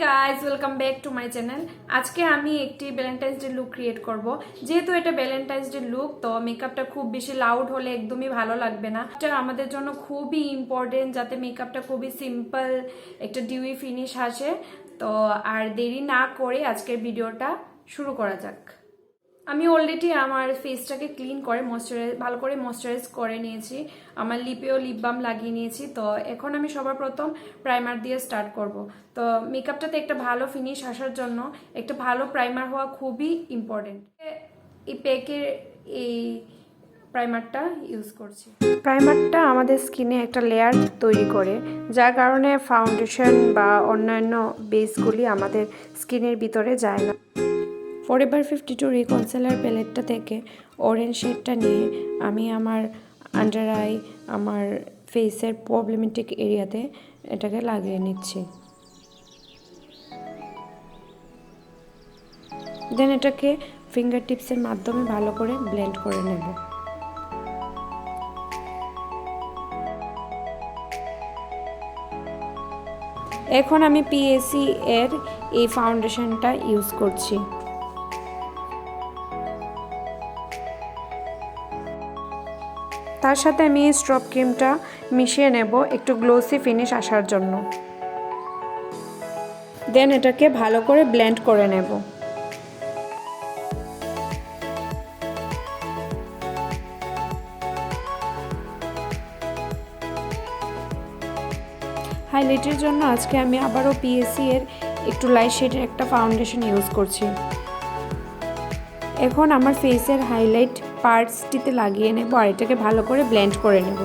Guys welcome back to my channel. আজকে আমি একটি ভ্যালেন্টাইন্স ডে লুক ক্রিয়েট করব। যেহেতু এটা ভ্যালেন্টাইন্স ডে লুক, তো মেকআপটা খুব বেশি লাউড হলে একদমই ভালো লাগবে না। এটা আমাদের জন্য খুবই ইম্পর্টেন্ট যাতে মেকআপটা খুবই সিম্পল একটা ডিউই ফিনিশ আসে। তো আর দেরি না করে আজকের ভিডিওটা শুরু করা যাক। আমি অলরেডি আমার ফেসটাকে ক্লিন করে ভালো করে ময়শ্চারাইজ করে নিয়েছি। আমার লিপেও লিপ বাম লাগিয়ে নিয়েছি। তো এখন আমি সবার প্রথম প্রাইমার দিয়ে স্টার্ট করব। তো মেকআপটাতে একটা ভালো ফিনিশ আসার জন্য একটা ভালো প্রাইমার হওয়া খুবই ইম্পর্টেন্ট। এই প্যাকের এই প্রাইমারটা ইউজ করছি। প্রাইমারটা আমাদের স্কিনে একটা লেয়ার তৈরি করে, যার কারণে ফাউন্ডেশন বা অন্যান্য বেসগুলি আমাদের স্কিনের ভিতরে যায় না। ফরএভার 52 কনসিলার প্যালেটটা থেকে অরেঞ্জ শেডটা নিয়ে আমি আমার আন্ডার আই, আমার ফেসের প্রবলেমেটিক এরিয়াতে এটাকে লাগিয়ে নিচ্ছি। দেন এটাকে ফিঙ্গার টিপসের মাধ্যমে ভালো করে ব্লেন্ড করে নেব। এখন আমি পিএসি এর এই ফাউন্ডেশনটা ইউজ করছি। তার সাথে আমি স্ট্রপ ক্রিমটা মিশিয়ে নেব একটু গ্লোসি ফিনিশ আসার জন্য। দেন এটাকে ভালো করে ব্লেন্ড করে নেব। হাইলাইটের জন্য আজকে আমি আবারও পিএসি এর একটু লাইট শেডের একটা ফাউন্ডেশন ইউজ করছি। এখন আমার ফেসের হাইলাইট পার্টসটিতে লাগিয়ে নেব আর এটাকে ভালো করে ব্লেন্ড করে নেব।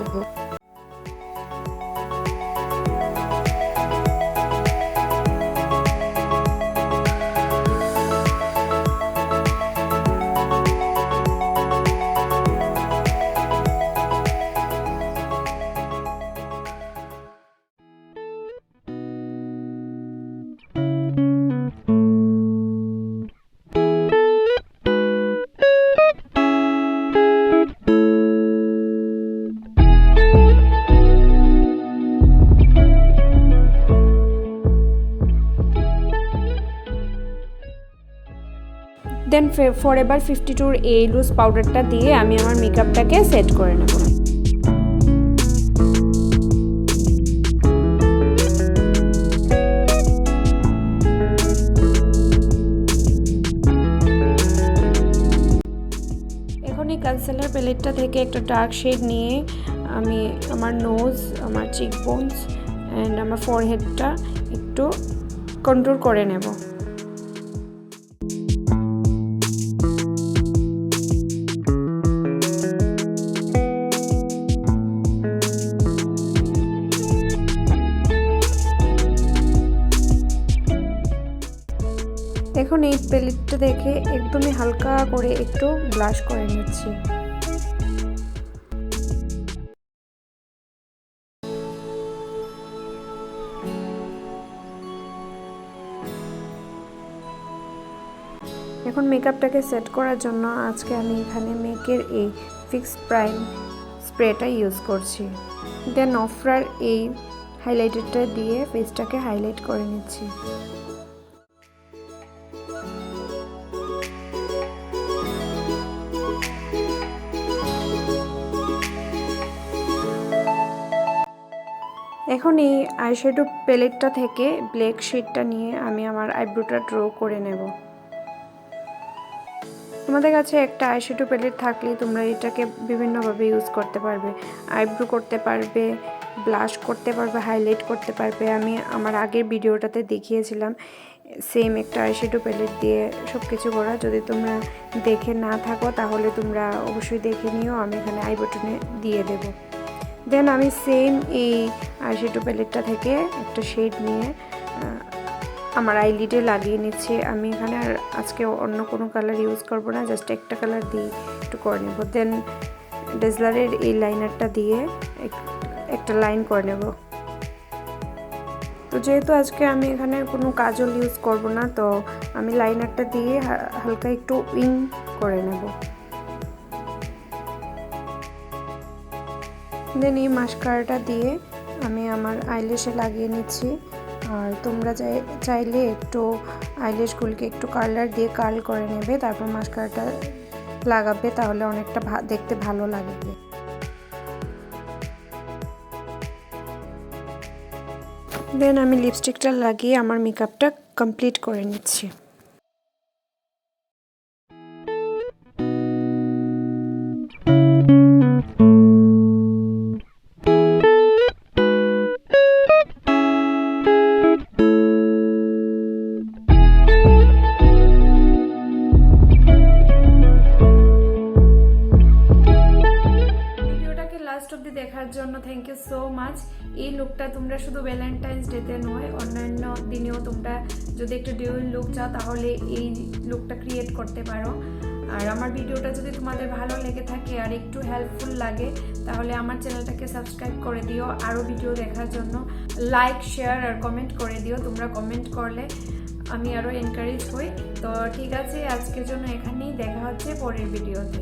দেন ফরএভার 52 এই লুজ পাউডারটা দিয়ে আমি আমার মেকআপটাকে সেট করে নেব। এখন এই কনসিলার প্যালেটটা থেকে একটা ডার্ক শেড নিয়ে আমি আমার নোজ, আমার চিকবোনস অ্যান্ড আমার ফরহেডটা একটু কন্ট্রোল করে নেব। এখন এই প্যালেটটা দেখে একদমই হালকা করে একটু ব্লাশ করে নিচ্ছি। এখন মেকআপটাকে সেট করার জন্য আজকে আমি এখানে মেকের এই ফিক্স প্রাইম স্প্রেটা ইউজ করছি। দেন অফরার এই হাইলাইটারটা দিয়ে ফেসটাকে হাইলাইট করে নিচ্ছি। এখন এই আইশ্যাডো প্যালেটটা থেকে ব্ল্যাক শেডটা নিয়ে আমি আমার আইব্রোটা ড্র করে নেব। তোমাদের কাছে একটা আইশ্যাডো প্যালেট থাকলে তোমরা এটাকে বিভিন্নভাবে ইউজ করতে পারবে। আইব্রো করতে পারবে, ব্লাশ করতে পারবে, হাইলাইট করতে পারবে। আমি আমার আগের ভিডিওটাতে দেখিয়েছিলাম সেম একটা আইশ্যাডো প্যালেট দিয়ে সব কিছু করা। যদি তোমরা দেখে না থাকো তাহলে তোমরা অবশ্যই দেখে নিও, আমি এখানে আই বাটনে দিয়ে দেবো। দেন আমি সেম এই আইশ্যাডো প্যালেটটা থেকে একটা শেড নিয়ে আমার আইলিডে লাগিয়ে নিচ্ছি। আমি এখানে আর আজকে অন্য কোনো কালার ইউজ করব না, জাস্ট একটা কালার দিয়ে একটু করে নেব। দেন ডেজলারের এই লাইনারটা দিয়ে একটা লাইন করে নেব। তো যেহেতু আজকে আমি এখানে কোনো কাজল ইউজ করব না, তো আমি লাইনারটা দিয়ে হালকা একটু উইং করে নেব। দেন এই মাস্কারাটা দিয়ে আমি আমার আইল্যাশে লাগিয়ে নিচ্ছি। আর তোমরা চাইলে একটু আইল্যাশগুলোকে একটু কালার দিয়ে কার্ল করে নেবে, তারপর মাস্কারাটা লাগাবে, তাহলে অনেকটা দেখতে ভালো লাগবে। দেন আমি লিপস্টিকটা লাগিয়ে আমার মেকআপটা কমপ্লিট করে নিচ্ছি। দেখার জন্য থ্যাংক ইউ সো মাচ। এই লুকটা তোমরা শুধু ভ্যালেন্টাইন্স ডেতে নয়, অন্যান্য দিনেও তোমরা যদি একটু ডিউল লুক চাও তাহলে এই লুকটা ক্রিয়েট করতে পারো। আর আমার ভিডিওটা যদি তোমাদের ভালো লেগে থাকে আর একটু হেল্পফুল লাগে তাহলে আমার চ্যানেলটাকে সাবস্ক্রাইব করে দিও। আরও ভিডিও দেখার জন্য লাইক, শেয়ার আর কমেন্ট করে দিও। তোমরা কমেন্ট করলে আমি আরও এনকারেজ হই। তো ঠিক আছে, আজকের জন্য এখানেই, দেখা হচ্ছে পরের ভিডিওতে।